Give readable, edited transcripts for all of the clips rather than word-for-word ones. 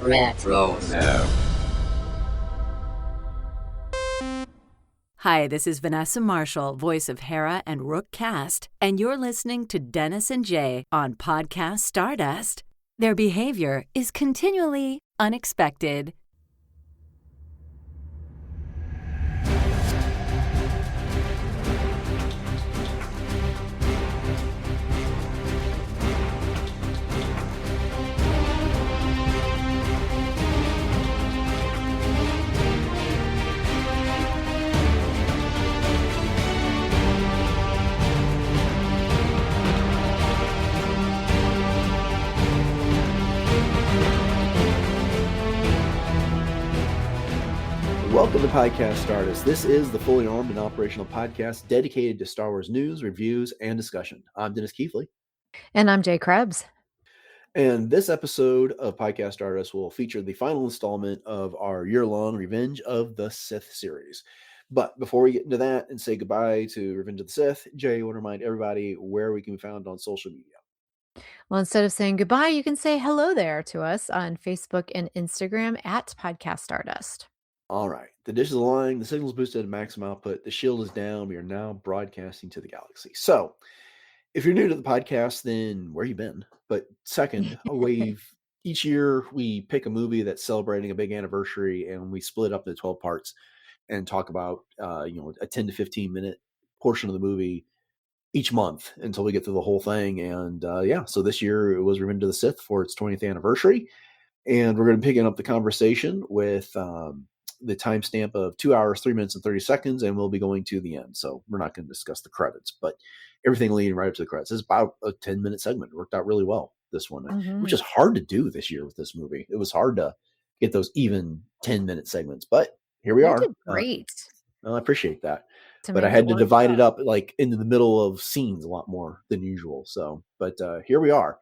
Retro now. Hi, this is Vanessa Marshall, voice of Hera and Rook Cast, and you're listening to Dennis and Jay on Podcast Stardust. Their behavior is continually unexpected. Welcome to Podcast Stardust. This is the fully armed and operational podcast dedicated to Star Wars news, reviews, and discussion. I'm Dennis Keithley. And I'm Jay Krebs. And this episode of Podcast Stardust will feature the final installment of our year-long Revenge of the Sith series. But before we get into that and say goodbye to Revenge of the Sith, Jay, I want to remind everybody where we can be found on social media. Well, instead of saying goodbye, you can say hello there to us on Facebook and Instagram at Podcast Stardust. All right. The dish is aligned, the signal's boosted to maximum output, the shield is down. We are now broadcasting to the galaxy. So, if you're new to the podcast, then where you been? But second, each year we pick a movie that's celebrating a big anniversary, and we split up into 12 parts and talk about a 10 to 15 minute portion of the movie each month until we get through the whole thing. And so this year it was Revenge of the Sith for its 20th anniversary, and we're going to be picking up the conversation with the timestamp of 2 hours, 3 minutes, and 30 seconds, and we'll be going to the end. So we're not going to discuss the credits, but everything leading right up to the credits is about a 10-minute segment. It worked out really well, this one, which is hard to do this year with this movie. It was hard to get those even 10-minute segments, but here we are. Did great. I appreciate that. But I had to divide it up like into the middle of scenes a lot more than usual. So, but here we are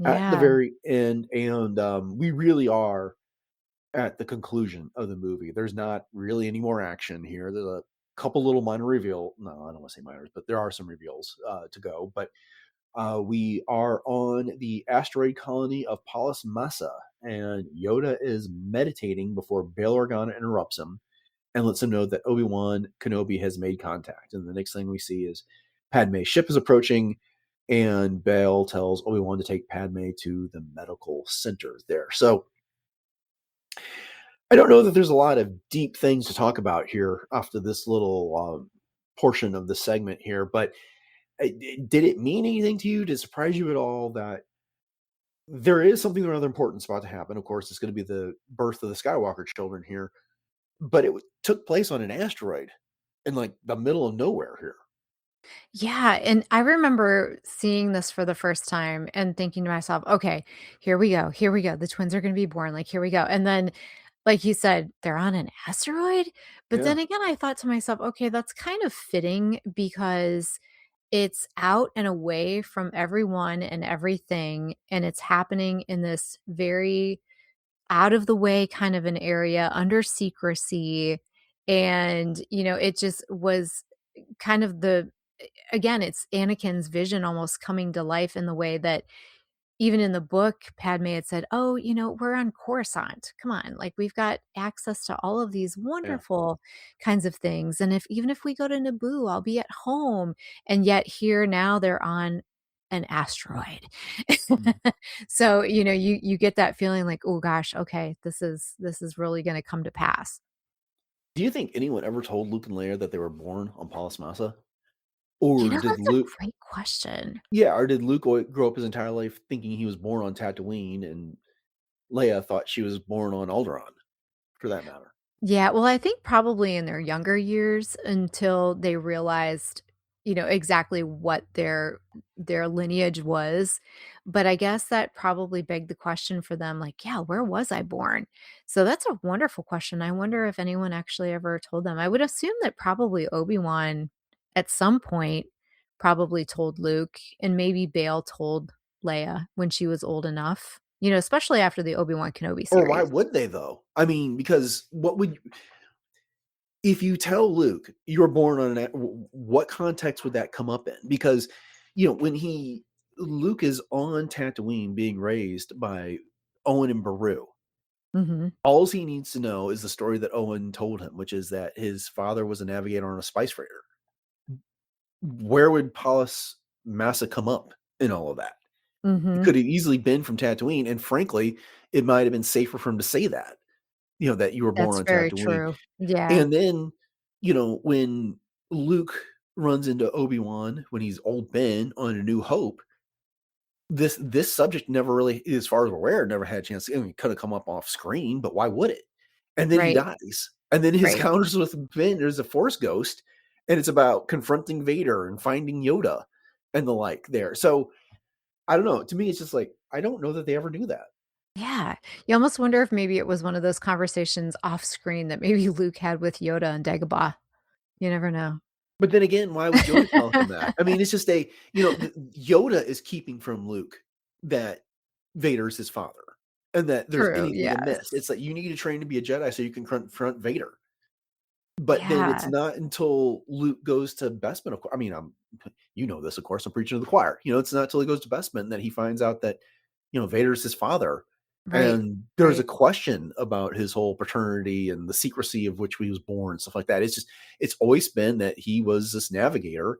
at the very end, and we really are at the conclusion of the movie. There's not really any more action here. There's a couple little minor reveal. No, I don't want to say minors, but there are some reveals to go. But we are on the asteroid colony of Polis Massa, and Yoda is meditating before Bail Organa interrupts him and lets him know that Obi-Wan Kenobi has made contact. And the next thing we see is Padmé's ship is approaching, and Bail tells Obi-Wan to take Padmé to the medical center there. So I don't know that there's a lot of deep things to talk about here after this little portion of the segment here, but did it mean anything to you? Did it surprise you at all that there is something rather important about to happen? Of course, it's going to be the birth of the Skywalker children here, but it took place on an asteroid in like the middle of nowhere here. Yeah, and I remember seeing this for the first time and thinking to myself, okay, here we go. The twins are going to be born. Like, here we go. And then, like you said, they're on an asteroid. But then again, I thought to myself, okay, that's kind of fitting because it's out and away from everyone and everything. And it's happening in this very out of the way kind of an area under secrecy. And, it just was kind of again, it's Anakin's vision almost coming to life in the way that even in the book, Padmé had said, oh, we're on Coruscant. Come on. Like, we've got access to all of these wonderful kinds of things. And even if we go to Naboo, I'll be at home. And yet here now they're on an asteroid. So, you get that feeling like, oh gosh, okay, this is really going to come to pass. Do you think anyone ever told Luke and Leia that they were born on Polis Massa? Or did that's Luke? A great question. Yeah, or did Luke grow up his entire life thinking he was born on Tatooine, and Leia thought she was born on Alderaan, for that matter? Yeah, well, I think probably in their younger years until they realized, exactly what their lineage was. But I guess that probably begged the question for them, like, yeah, where was I born? So that's a wonderful question. I wonder if anyone actually ever told them. I would assume that probably Obi-Wan at some point probably told Luke, and maybe Bail told Leia when she was old enough, especially after the Obi-Wan Kenobi series. Or why would they, though? I mean, because if you tell Luke you're born on what context would that come up in? Because, when Luke is on Tatooine being raised by Owen and Beru, All he needs to know is the story that Owen told him, which is that his father was a navigator on a spice freighter. Where would Polis Massa come up in all of that? It could have easily been from Tatooine, and frankly, it might have been safer for him to say that, that you were born That's on very Tatooine. true. Yeah. And then, when Luke runs into Obi-Wan when he's old Ben on A New Hope, this subject never really, as far as we're aware, never had a chance. It could have come up off screen, but why would it? And then he Right. dies. And then his Right. encounters with Ben, there's a Force ghost, and it's about confronting Vader and finding Yoda and the like there. So I don't know. To me, it's just like, I don't know that they ever do that. Yeah. You almost wonder if maybe it was one of those conversations off screen that maybe Luke had with Yoda and Dagobah. You never know. But then again, why would Yoda tell him that? I mean, it's just Yoda is keeping from Luke that Vader's his father and that there's True, anything to miss. yes. It's like, you need to train to be a Jedi so you can confront Vader. But then it's Yeah. not until Luke goes to Bespin, of course. I mean, this, of course, I'm preaching to the choir. It's not until he goes to Bespin that he finds out that, Vader's his father. Right. And there's a Right. question about his whole paternity and the secrecy of which he was born, stuff like that. It's always been that he was this navigator,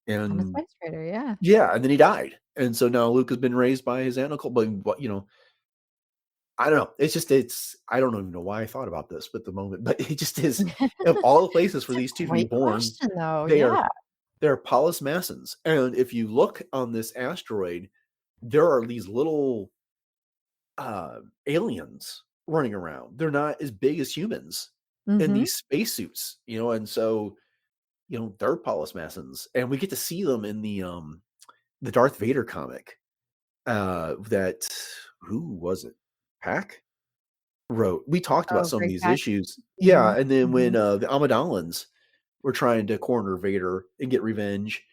On a and spice trader, yeah. yeah, and then he died. And so now Luke has been raised by his aunt Uncle, but I don't know. I don't even know why I thought about this at the moment, but it just is, of all the places for It's a these two to be great born, question, though, they are yeah. they're Polis Massans. And if you look on this asteroid, there are these little aliens running around. They're not as big as humans in Mhm. these spacesuits, and so they're Polis Massans, and we get to see them in the Darth Vader comic. That who was it? Pack wrote. We talked about Oh, some of great these pack. issues. Yeah, Mhm. and then when Mhm. the Amidalans were trying to corner Vader and get revenge,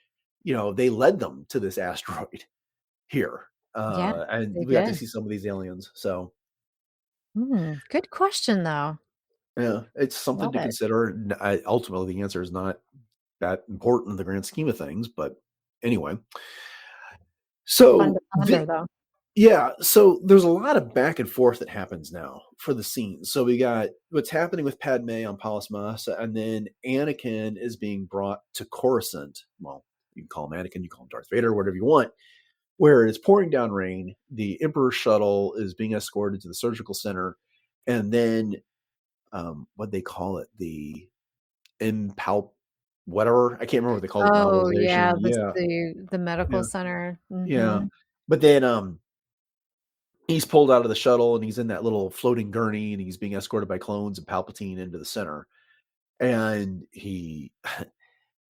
they led them to this asteroid here. Yeah, And they we got to did. see some of these aliens. So Good question, though. yeah, it's something Love to it. consider. Ultimately, the answer is not that important in the grand scheme of things, but anyway. Fun to So ponder, though. yeah, so there's a lot of back and forth that happens now for the scenes. So we got what's happening with Padmé on Polis Massa, and then Anakin is being brought to Coruscant. Well, you can call him Anakin, you call him Darth Vader, whatever you want, where it's pouring down rain. The Emperor shuttle is being escorted to the surgical center, and then what they call it, the impalp whatever. I can't remember what they call it in Oh, novelization. yeah, Yeah, the medical yeah, center. yeah. Mhm. But then he's pulled out of the shuttle and he's in that little floating gurney and he's being escorted by clones and Palpatine into the center. And he,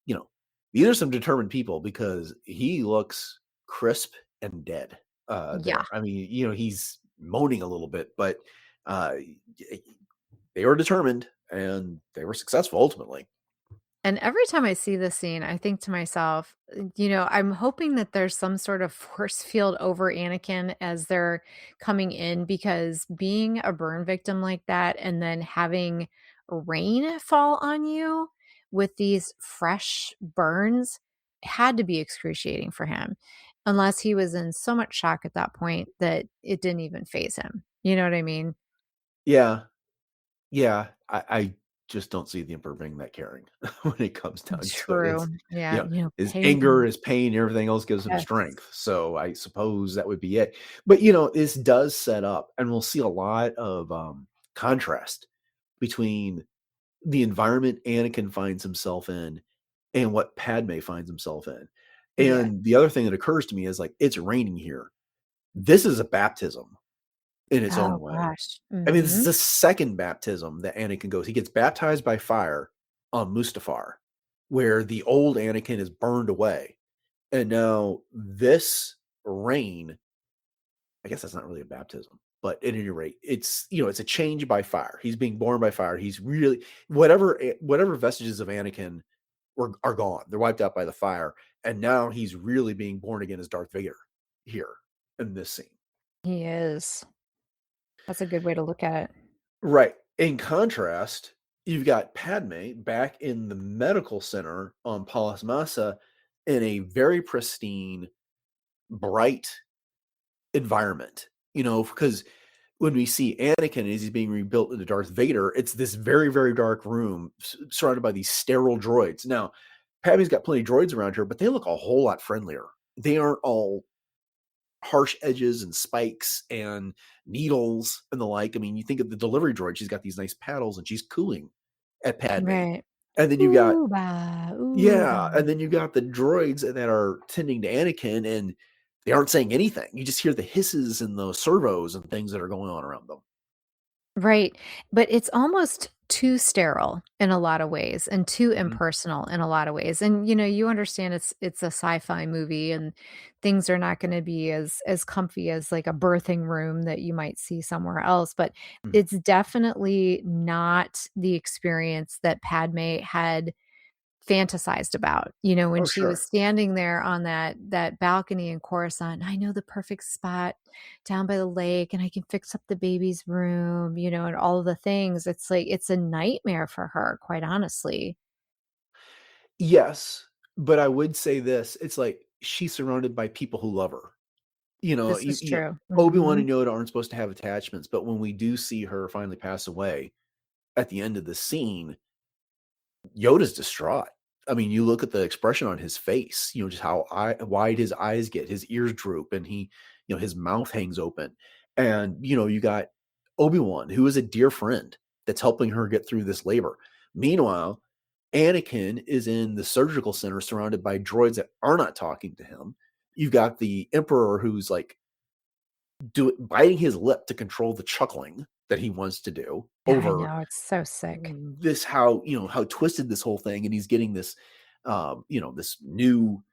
you know, these are some determined people because he looks crisp and dead Yeah. there. I mean, he's moaning a little bit, but uh, they were determined and they were successful ultimately. And every time I see this scene, I think to myself, I'm hoping that there's some sort of force field over Anakin as they're coming in because being a burn victim like that and then having rain fall on you with these fresh burns had to be excruciating for him, unless he was in so much shock at that point that it didn't even phase him. You know what I mean? Yeah. Yeah, I just don't see the Emperor being that caring when it comes down to it. True. Yeah. His anger, Pain. his pain, everything else gives him Yes. strength. So I suppose that would be it. But this does set up, and we'll see a lot of contrast between the environment Anakin finds himself in and what Padme finds himself in. Yeah. And the other thing that occurs to me is like, it's raining here. This is a baptism in its Oh own way. gosh. I mean, this is Mhm. the second baptism that Anakin goes. He gets baptized by fire on Mustafar, where the old Anakin is burned away. And now this rain, I guess that's not really a baptism, but at any rate, it's a change by fire. He's being born by fire. He's really whatever vestiges of Anakin are gone. They're wiped out by the fire. And now he's really being born again as Darth Vader here in this scene. He is. That's a good way to look at it. Right. In contrast, you've got Padme back in the medical center on Polis Massa in a very pristine, bright environment. Because when we see Anakin as he's being rebuilt into Darth Vader, it's this very, very dark room surrounded by these sterile droids. Now, Padmé's got plenty of droids around her, but they look a whole lot friendlier. They aren't all harsh edges and spikes and needles and the like. I mean, you think of the delivery droid, she's got these nice paddles and she's cooing at Padmé. Right. And then you got, Ooh-bah, yeah, ooh-bah. and then you got the droids that are tending to Anakin and they aren't saying anything. You just hear the hisses and the servos and things that are going on around them. Right, but it's almost too sterile in a lot of ways and too Mhm. impersonal in a lot of ways, and, you understand it's a sci-fi movie and things are not gonna be as comfy as, like, a birthing room that you might see somewhere else, but Mhm. it's definitely not the experience that Padme had fantasized about, when Oh, she was sure. standing there on that balcony in Coruscant, "I know the perfect spot down by the lake, and I can fix up the baby's room," and all of the things. It's like it's a nightmare for her, quite honestly. Yes, but I would say this, it's like she's surrounded by people who love her. This is You know, true. Obi-Wan Mhm. and Yoda aren't supposed to have attachments, but when we do see her finally pass away at the end of the scene, Yoda's distraught. I mean, you look at the expression on his face, just how wide his eyes get, his ears droop, and his mouth hangs open. And, you got Obi-Wan, who is a dear friend that's helping her get through this labor. Meanwhile, Anakin is in the surgical center surrounded by droids that are not talking to him. You've got the Emperor who's like biting his lip to control the chuckling that he wants to do Yeah, I over know, it's so sick. this how twisted this whole thing, and he's getting this this new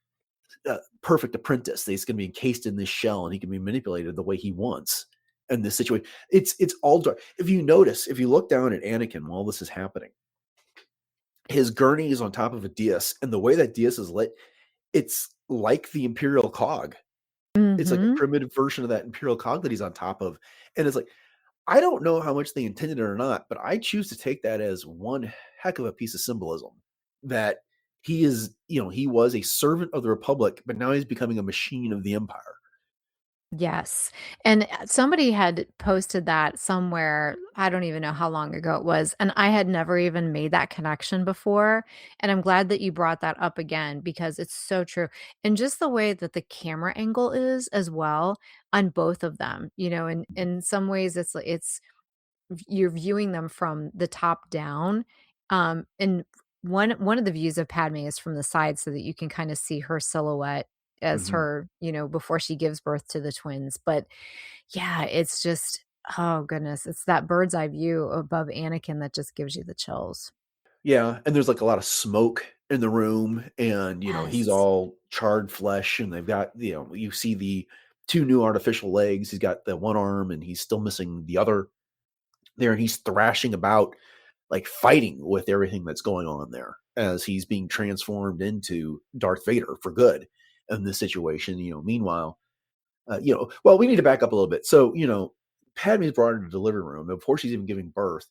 perfect apprentice that's going to be encased in this shell and he can be manipulated the way he wants in this situation. It's all dark. If you look down at Anakin while this is happening, his gurney is on top of a dais, and the way that dais is lit, it's like the Imperial cog. It's like a Mhm. primitive version of that Imperial cog that he's on top of. And it's like, I don't know how much they intended it or not, but I choose to take that as one heck of a piece of symbolism that he was a servant of the Republic, but now he's becoming a machine of the Empire. Yes, and, somebody had posted that somewhere, I don't even know how long ago it was, and I had never even made that connection before, and I'm glad that you brought that up again because it's so true, and just the way that the camera angle is as well on both of them, in some ways it's you're viewing them from the top down, and one of the views of Padme is from the side so that you can kinda see her silhouette as Mhm. her, before she gives birth to the twins, but yeah, it's just oh goodness, it's that bird's eye view above Anakin that just gives you the chills. Yeah, and there's like a lot of smoke in the room, and he's Yes. all charred flesh, and they've got you see the two new artificial legs. He's got the one arm, and he's still missing the other there, and he's thrashing about like fighting with everything that's going on there as he's being transformed into Darth Vader for good in this situation. Meanwhile, well, we need to back up a little bit. So, Padme's brought into the delivery room and before she's even giving birth.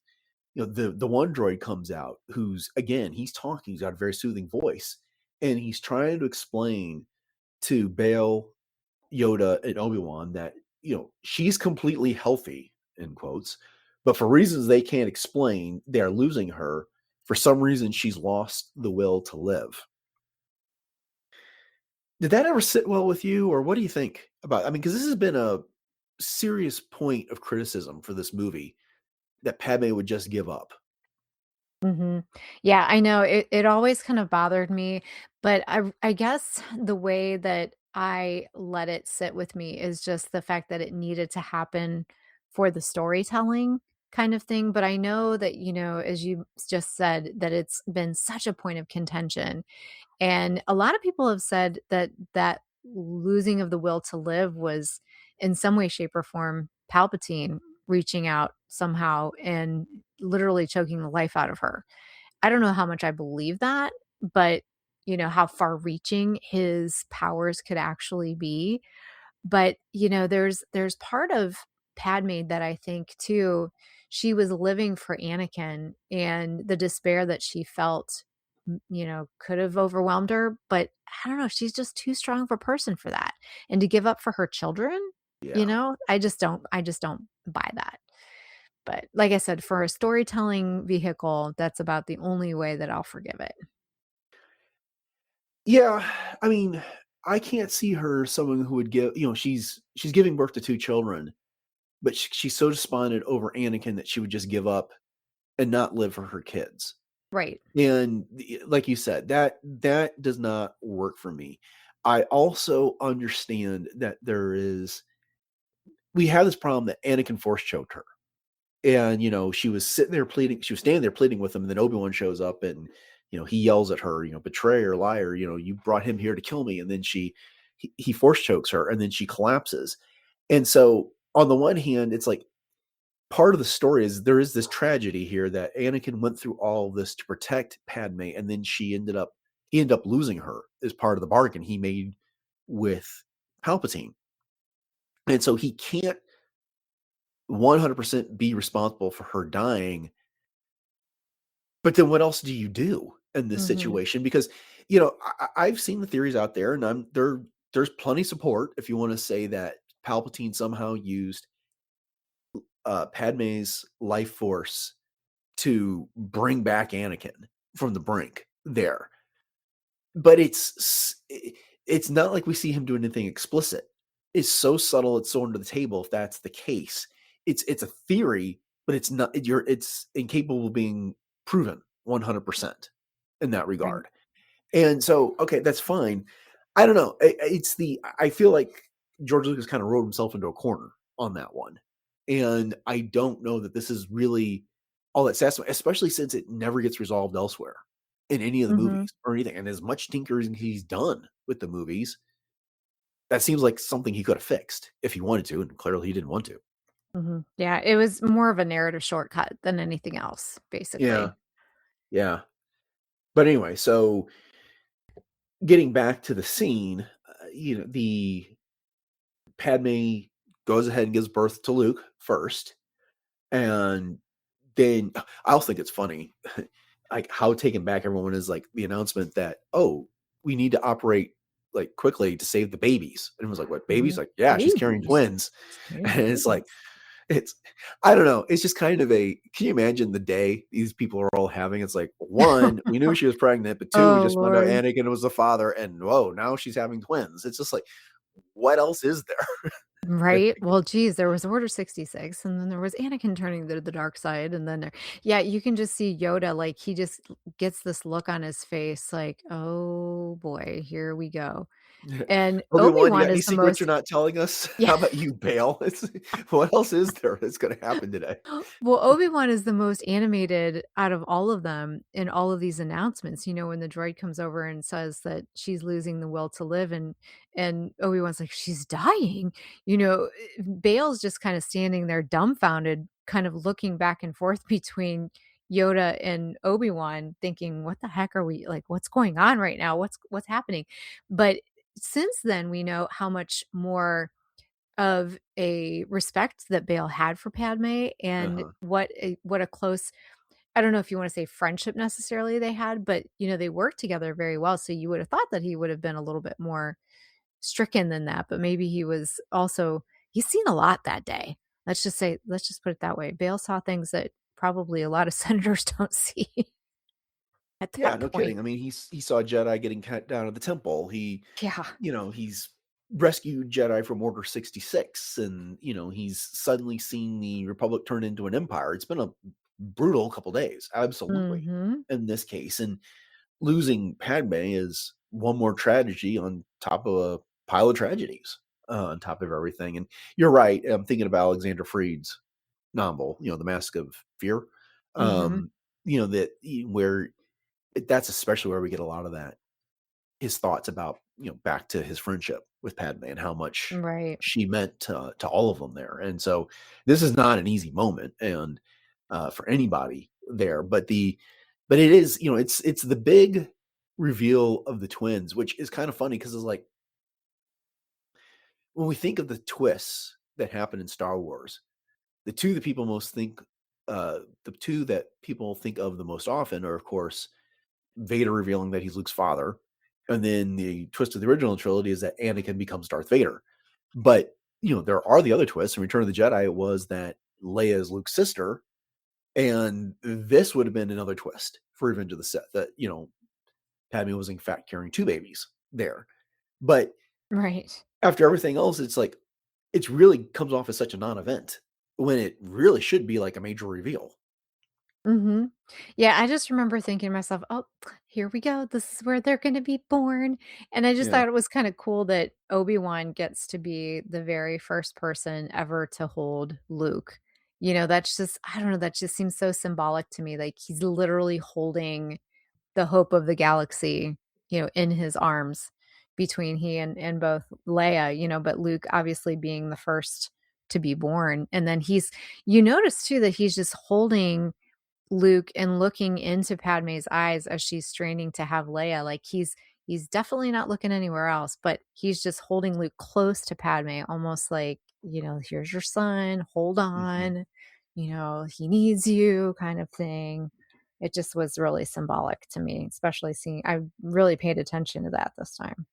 The one droid comes out who's again, he's talking, he's got a very soothing voice, and he's trying to explain to Bail, Yoda, and Obi-Wan that, she's completely healthy, in quotes, but for reasons they can't explain, they are losing her. For some reason, she's lost the will to live. Did that ever sit well with you, or what do you think about? I mean, because this has been a serious point of criticism for this movie that Padme would just give up. Mhm. Yeah, I know, it always kind of bothered me, but I guess the way that I let it sit with me is just the fact that it needed to happen for the storytelling kind of thing, but I know that, as you just said, that it's been such a point of contention, and a lot of people have said that that losing of the will to live was in some way, shape, or form Palpatine reaching out somehow and literally choking the life out of her. I don't know how much I believe that, but how far reaching his powers could actually be. But, there's part of Padme that I think too, she was living for Anakin and the despair that she felt, could have overwhelmed her, but I don't know, she's just too strong of a person for that. And to give up for her children? You Yeah. know, I just don't buy that. But like I said, for a storytelling vehicle, that's about the only way that I'll forgive it. Yeah, I mean, I can't see her someone who would give, she's giving birth to 2 children, but she's so despondent over Anakin that she would just give up and not live for her kids. Right. And like you said, that does not work for me. I also understand that we have this problem that Anakin force choked her. And, she was standing there pleading with him, and then Obi-Wan shows up and, he yells at her, betrayer, liar, you brought him here to kill me. And then he force chokes her, and then she collapses. And so on the one hand, it's like part of the story is there is this tragedy here that Anakin went through all of this to protect Padme, and then he ended up losing her as part of the bargain he made with Palpatine. And so he can't 100% be responsible for her dying. But then what else do you do in this Mhm. situation? Because, I've seen the theories out there, and there's plenty of support if you want to say that Palpatine somehow used Padme's life force to bring back Anakin from the brink there. But it's not like we see him do anything explicit. It's so subtle, it's so under the table if that's the case. It's a theory, but it's incapable of being proven 100% in that Right. regard. And so, okay, that's fine. I don't know. I feel like George Lucas kind of wrote himself into a corner on that one. And I don't know that this is really all that satisfying, especially since it never gets resolved elsewhere in any of the Mhm. movies or anything. And as much tinkering he's done with the movies, that seems like something he could have fixed if he wanted to, and clearly he didn't want to. Mhm. Yeah, it was more of a narrative shortcut than anything else, Yeah, basically. yeah. But anyway, so getting back to the scene, the Padme goes ahead and gives birth to Luke first, and then I also think it's funny, like how taken back everyone is, like the announcement that, oh, we need to operate like quickly to save the babies, and it was like, what babies? Mhm. Like, yeah, she's carrying Babies. twins, Scary and it's like, twins. it's, I don't know, it's just kind of can you imagine the day these people are all having? It's like, one, we knew she was pregnant, but two, we Oh, just found out Lord. Anakin was the father, and whoa, now she's having twins. It's just like, what else is there? Right? Well, geez, there was Order 66, and then there was Anakin turning to the dark side, and then yeah, you can just see Yoda, like, he just gets this look on his face like, "Oh, boy, here we go." And Obi-Wan, you got Obi-Wan any is the secrets you're most not telling us? yeah. How about you, Bail? What else is there that's going to happen today? Well, Obi-Wan is the most animated out of all of them in all of these announcements, when the droid comes over and says that she's losing the will to live, and Obi-Wan's like, "She's dying?" Bail's just kinda standing there dumbfounded, kind of looking back and forth between Yoda and Obi-Wan thinking, "What the heck are we like, what's going on right now? What's happening?" But since then, we know how much more of a respect that Bale had for Padme and Uh-huh. what a close I don't know if you wanna say friendship necessarily they had, but, they worked together very well, so you would have thought that he would have been a little bit more stricken than that, but maybe he was also he's seen a lot that day. Let's just put it that way. Bale saw things that probably a lot of senators don't see at Yeah, that no point. kidding. I mean, he saw Jedi getting cut down at the temple. Yeah. He's rescued Jedi from Order 66, and he's suddenly seen the Republic turn into an empire. It's been a brutal couple days, absolutely, Mhm. in this case. And losing Padme is one more tragedy on top of a pile of tragedies, on top of everything. And you're right. I'm thinking of Alexander Freed's novel, The Mask of Fear. Mhm. Um, where that's especially where we get a lot of that, his thoughts about, back to his friendship with Padme and how much Right. she meant to all of them there. And so this is not an easy moment, and for anybody there, but it is, it's the big reveal of the twins, which is kind of funny because it's like when we think of the twists that happen in Star Wars, the two that people think of the most often are, of course, Vader revealing that he's Luke's father, and then the twist of the original trilogy is that Anakin becomes Darth Vader. But there are the other twists. In Return of the Jedi, it was that Leia is Luke's sister, and this would have been another twist for Revenge of the Sith, that, Padmé was in fact carrying 2 babies there. But Right. after everything else, it's like, it really comes off as such a non-event when it really should be like a major reveal. Mhm. Yeah, I just remember thinking to myself, "Oh, here we go. This is where they're gonna be born." And I just Yeah. thought it was kinda cool that Obi-Wan gets to be the very first person ever to hold Luke. That's just I don't know, that just seems so symbolic to me, like, he's literally holding the hope of the galaxy, in his arms between he and both Leia, but Luke obviously being the first to be born, and then you notice too that he's just holding Luke and looking into Padme's eyes as she's straining to have Leia, like, he's definitely not looking anywhere else, but he's just holding Luke close to Padme, almost like, "Here's your son, hold Mhm. on, he needs you," kind of thing. It just was really symbolic to me, especially seeing I really paid attention to that this time.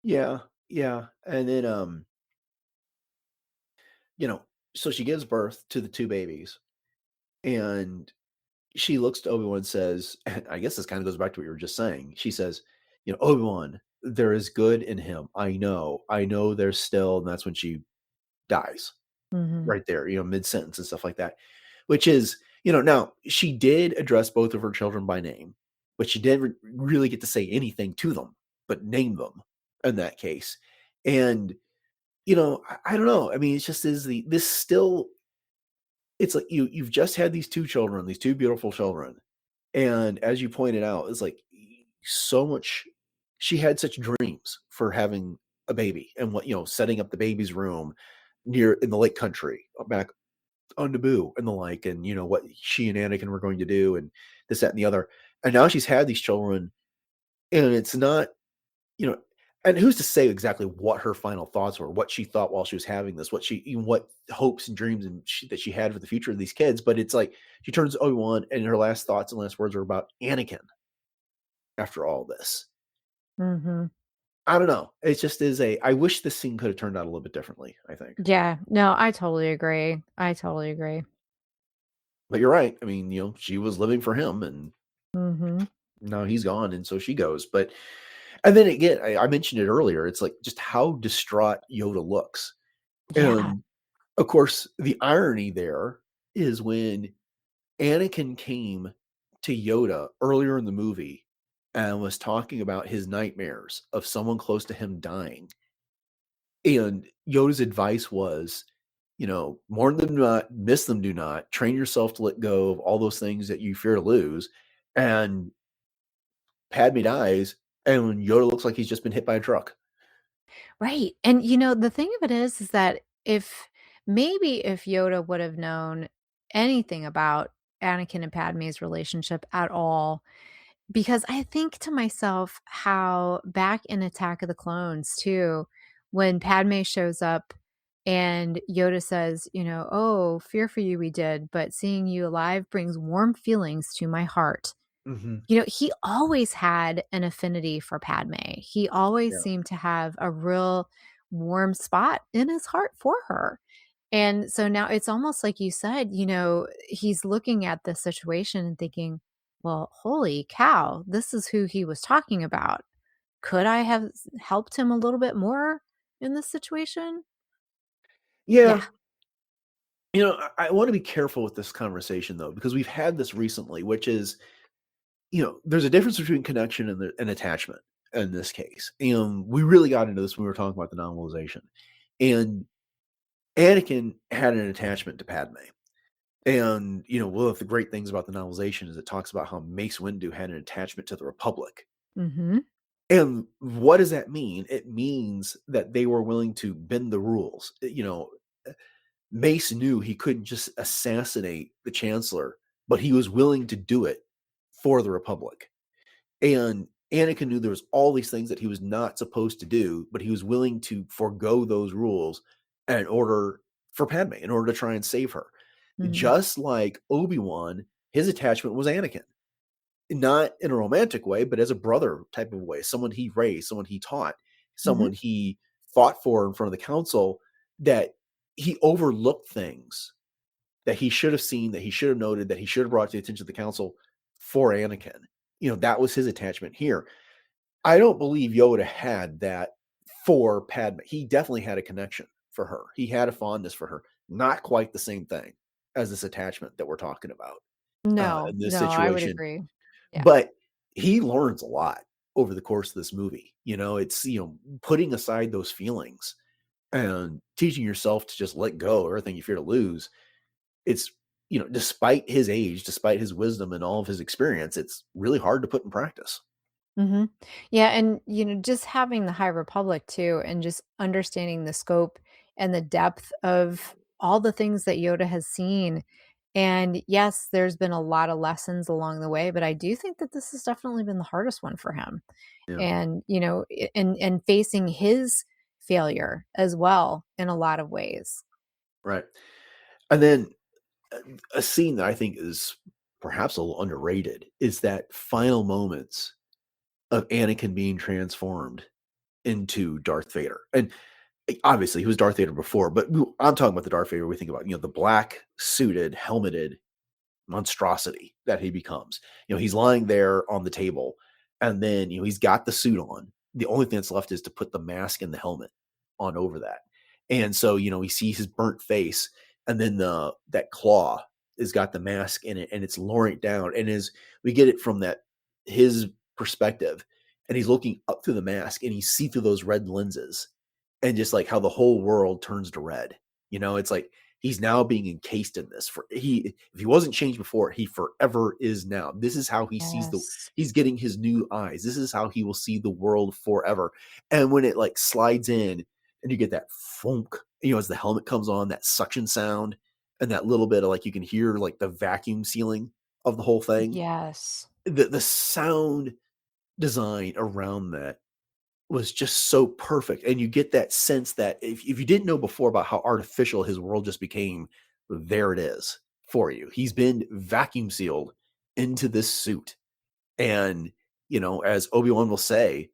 Yeah, yeah, and then, you know, so she gives birth to the 2 babies, and she looks to Obi-Wan and says, I guess this kinda goes back to what you were just saying. She says, "Obi-Wan, there is good in him. I know there's still," and that's when she dies Mhm. right there, mid-sentence and stuff like that, which is, now she did address both of her children by name, but she didn't really get to say anything to them, but name them in that case. And, I don't know. I mean, it's just is this still, it's like you've just had these 2 children, these 2 beautiful children. And as you pointed out, it's like so much she had such dreams for having a baby and setting up the baby's room near in the lake country back on Naboo and the like, and what she and Anakin were going to do and this, that, and the other. And now she's had these children, and it's not, you know, and who's to say exactly what her final thoughts were, what she thought while she was having this, what hopes and dreams that she had for the future of these kids. But it's like she turns to Obi-Wan, and her last thoughts and last words are about Anakin after all this. Mhm. I don't know. It just is I wish this scene could have turned out a little bit differently, I think. Yeah. No, I totally agree. I totally agree. But you're right. I mean, she was living for him, and Mhm. now he's gone, and so she goes. But and then again, I mentioned it earlier. It's like just how distraught Yoda looks, Yeah. and of course, the irony there is when Anakin came to Yoda earlier in the movie and was talking about his nightmares of someone close to him dying. And Yoda's advice was, mourn them not, miss them do not, train yourself to let go of all those things that you fear to lose. And Padme dies, and Yoda looks like he's just been hit by a truck. Right. And the thing of it is that if Yoda would have known anything about Anakin and Padme's relationship at all, because I think to myself how back in Attack of the Clones too, when Padme shows up and Yoda says, "Oh, fear for you we did, but seeing you alive brings warm feelings to my heart." Mhm. He always had an affinity for Padme. He always Yeah. seemed to have a real warm spot in his heart for her. And so now it's almost like you said, he's looking at the situation and thinking, well, holy cow, this is who he was talking about. Could I have helped him a little bit more in this situation? Yeah. Yeah. I want to be careful with this conversation though, because we've had this recently, which is, there's a difference between connection and attachment in this case. And we really got into this when we were talking about the novelization. And Anakin had an attachment to Padme. And, one of the great things about the novelization is it talks about how Mace Windu had an attachment to the Republic. Mhm. And what does that mean? It means that they were willing to bend the rules. Mace knew he couldn't just assassinate the Chancellor, but he was willing to do it for the Republic. And Anakin knew there was all these things that he was not supposed to do, but he was willing to forego those rules in order for Padme, in order to try and save her. Mhm. Just like Obi-Wan, his attachment was Anakin. Not in a romantic way, but as a brother type of way, someone he raised, someone he taught, Mhm. someone he fought for in front of the council. that he overlooked things that he should have seen, that he should have noted, that he should have brought to the attention of the council for Anakin. That was his attachment here. I don't believe Yoda had that for Padme. He definitely had a connection for her. He had a fondness for her. Not quite the same thing as this attachment that we're talking about No, in this no, I would situation. agree. Yeah. But he learns a lot over the course of this movie. It's, putting aside those feelings and teaching yourself to just let go of everything you fear to lose. It's, despite his age, despite his wisdom and all of his experience, it's really hard to put in practice. Mhm. Yeah, and, just having the High Republic too, and just understanding the scope and the depth of all the things that Yoda has seen. And yes, there's been a lot of lessons along the way, but I do think that this has definitely been the hardest one for him. Yeah. And, and facing his failure as well in a lot of ways. Right. And then a scene that I think is perhaps a little underrated is that final moments of Anakin being transformed into Darth Vader. And obviously he was Darth Vader before, but I'm talking about the Darth Vader we think about, the black suited, helmeted monstrosity that he becomes. He's lying there on the table, and then, he's got the suit on. The only thing that's left is to put the mask and the helmet on over that. And so, he sees his burnt face, and then that claw has got the mask in it, and it's lowering it down. And as we get it from his perspective, and he's looking up through the mask, and he see through those red lenses, and just like how the whole world turns to red. It's like he's now being encased in this. If he wasn't changed before, he forever is now. This is how he sees he's getting his new eyes. This is how he will see the world forever. And when it like slides in, and you get that funk, as the helmet comes on, that suction sound, and that little bit of like, you can hear like the vacuum sealing of the whole thing. Yes. The sound design around that was just so perfect. And you get that sense that if you didn't know before about how artificial his world just became, there it is for you. He's been vacuum sealed into this suit. And, as Obi-Wan will say,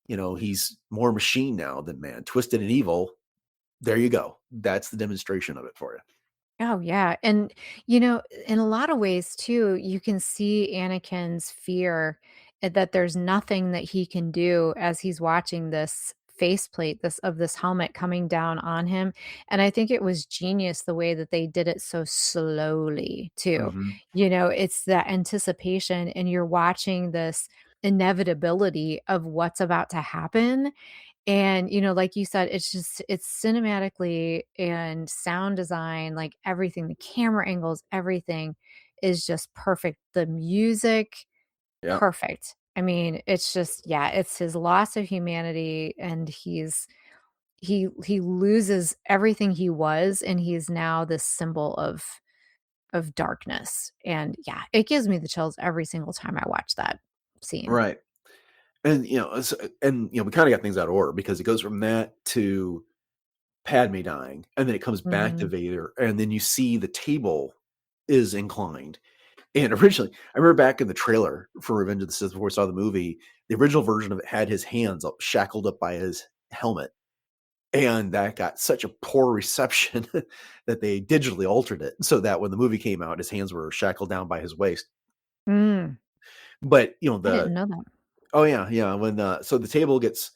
he's more machine now than man, twisted and evil. There you go. That's the demonstration of it for you. Oh, yeah, and, in a lot of ways too, you can see Anakin's fear, that there's nothing that he can do as he's watching this faceplate, this helmet coming down on him, and I think it was genius the way that they did it so slowly too. Mm-hmm. It's that anticipation, and you're watching this inevitability of what's about to happen, and, like you said, it's cinematically and sound design, like everything, the camera angles, everything is just perfect. The music, Yeah. perfect. I mean, it's just, yeah, it's his loss of humanity, and he loses everything he was, and he's now this symbol of darkness. And yeah, it gives me the chills every single time I watch that scene. Right. And, we kind of got things out of order because it goes from that to Padme dying, and then it comes back to Mhm. Vader, and then you see the table is inclined. And originally, I remember back in the trailer for Revenge of the Sith before we saw the movie, the original version of it had his hands up, shackled up by his helmet. And that got such a poor reception that they digitally altered it so that when the movie came out, his hands were shackled down by his waist. Mm, But, I didn't know that. oh yeah, yeah. So the table gets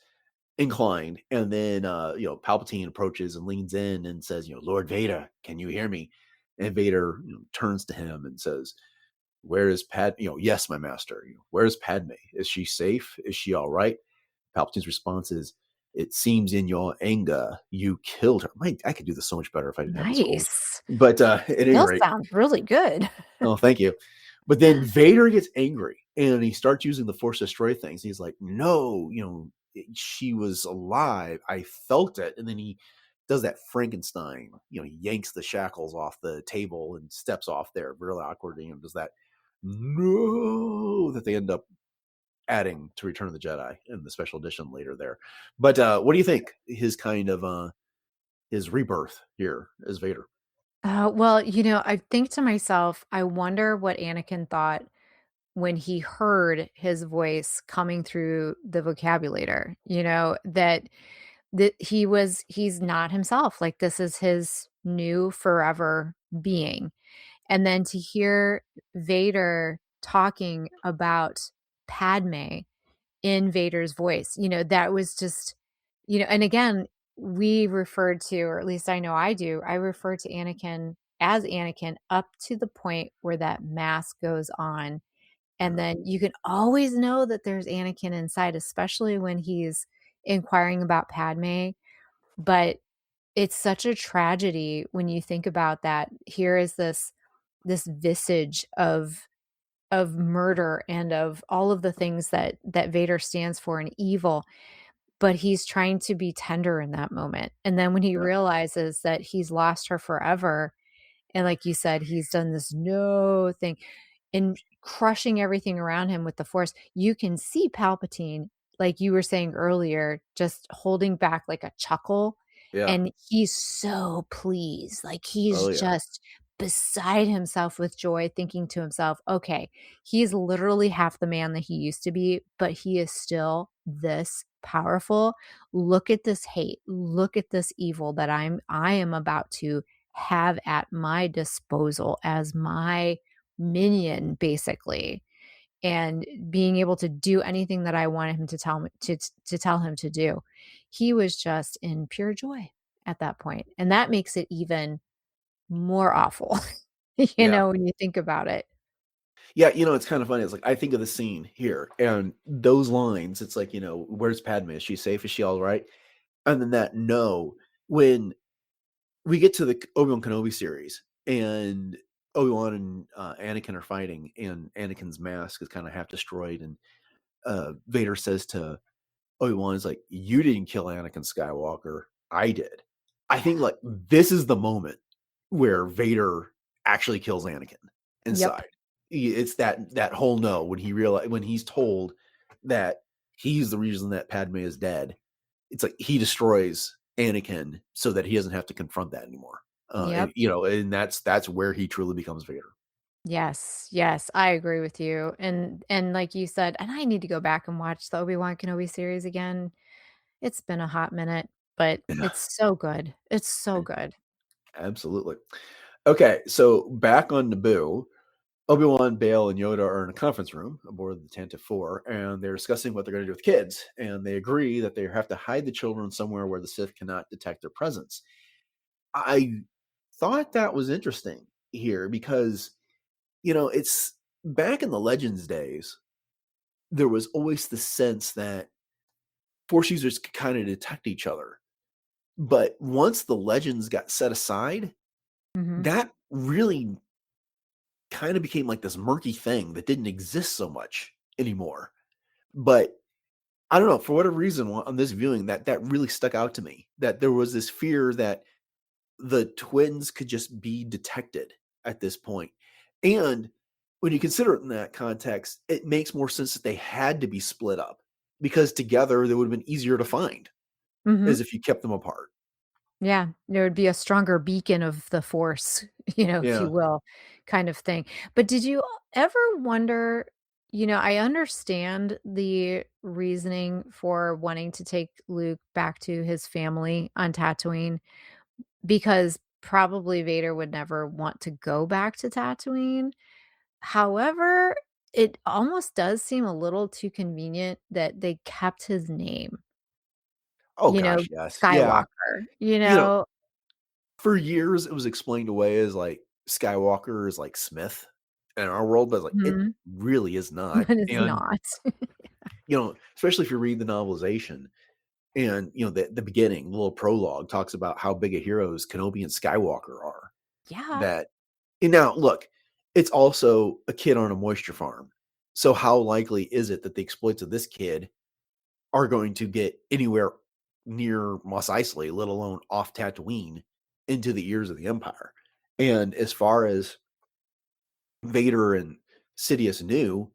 inclined, and then Palpatine approaches and leans in and says, Lord Vader, can you hear me? And Vader turns to him and says, where is yes, my master. Where's Padme? Is she safe? Is she all right? Palpatine's response is, it seems in your anger you killed her. I could do this so much better if I didn't have this cold. Nice. But at any Still rate, sounds really good. oh, thank you. But then Vader gets angry, and he starts using the Force to destroy things. He's like, no, she was alive. I felt it. And then he does that Frankenstein, he yanks the shackles off the table and steps off there really awkwardly, and does that no that they end up adding to Return of the Jedi in the special edition later there. But what do you think his kind of his rebirth here as Vader? Well, I think to myself, I wonder what Anakin thought when he heard his voice coming through the vocabulator, that he's not himself. Like, this is his new forever being. And then to hear Vader talking about Padme in Vader's voice, that was just, and again, we referred to, or at least I know I do, I refer to Anakin as Anakin up to the point where that mask goes on. And then you can always know that there's Anakin inside, especially when he's inquiring about Padme. But it's such a tragedy when you think about that. Here is this visage of murder and of all of the things that Vader stands for and evil, but he's trying to be tender in that moment. And then when he Yeah. realizes that he's lost her forever, and like you said, he's done this no thing in crushing everything around him with the Force, you can see Palpatine, like you were saying earlier, just holding back like a chuckle. Yeah. And he's so pleased. Like he's Oh, yeah. just beside himself with joy, thinking to himself, okay, he's literally half the man that he used to be, but he is still this powerful. Look at this hate. Look at this evil that I am about to have at my disposal as my minion, basically, and being able to do anything that I wanted him to tell me to tell him to do. He was just in pure joy at that point, and that makes it even more awful, Yeah. when you think about it. Yeah, it's kind of funny. It's like I think of the scene here and those lines. It's like, where's Padme? Is she safe? Is she all right? And then that no, when we get to the Obi-Wan Kenobi series and Obi-Wan and Anakin are fighting, and Anakin's mask is kind of half destroyed, and Vader says to Obi-Wan, is like, "You didn't kill Anakin Skywalker, I did." I think like this is the moment where Vader actually kills Anakin Yep. inside. It's that whole no when he's told that he's the reason that Padme is dead. It's like he destroys Anakin so that he doesn't have to confront that anymore. Yep. And that's where he truly becomes Vader. Yes, yes, I agree with you, and like you said, and I need to go back and watch the Obi-Wan Kenobi series again. It's been a hot minute, but Yeah, it's so good. It's so good. absolutely. Okay, so back on Naboo, Obi-Wan, Bail, and Yoda are in a conference room aboard the Tantive 4, and they're discussing what they're going to do with kids. And they agree that they have to hide the children somewhere where the Sith cannot detect their presence. I thought that was interesting here because, it's back in the Legends days, there was always the sense that Force users could kind of detect each other. But once the Legends got set aside, Mhm. that really kind of became like this murky thing that didn't exist so much anymore. But I don't know, for whatever reason on this viewing that really stuck out to me, that there was this fear that the twins could just be detected at this point. And when you consider it in that context, it makes more sense that they had to be split up because together they would have been easier to find Mhm. as if you kept them apart. Yeah, there would be a stronger beacon of the Force, if you Yeah. will, kind of thing. But did you ever wonder, I understand the reasoning for wanting to take Luke back to his family on Tatooine, because probably Vader would never want to go back to Tatooine. However, it almost does seem a little too convenient that they kept his name, Oh gosh, yes. Yeah. Skywalker, You know, for years it was explained away as like Skywalker is like Smith in our world, but like it Mhm. really is not. But it's And not. especially if you read the novelization and the beginning, the little prologue talks about how big of heroes Kenobi and Skywalker are. Yeah. That and now look, it's also a kid on a moisture farm. So how likely is it that the exploits of this kid are going to get anywhere near Mos Eisley, let alone off Tatooine, into the ears of the Empire? And as far as Vader and Sidious knew,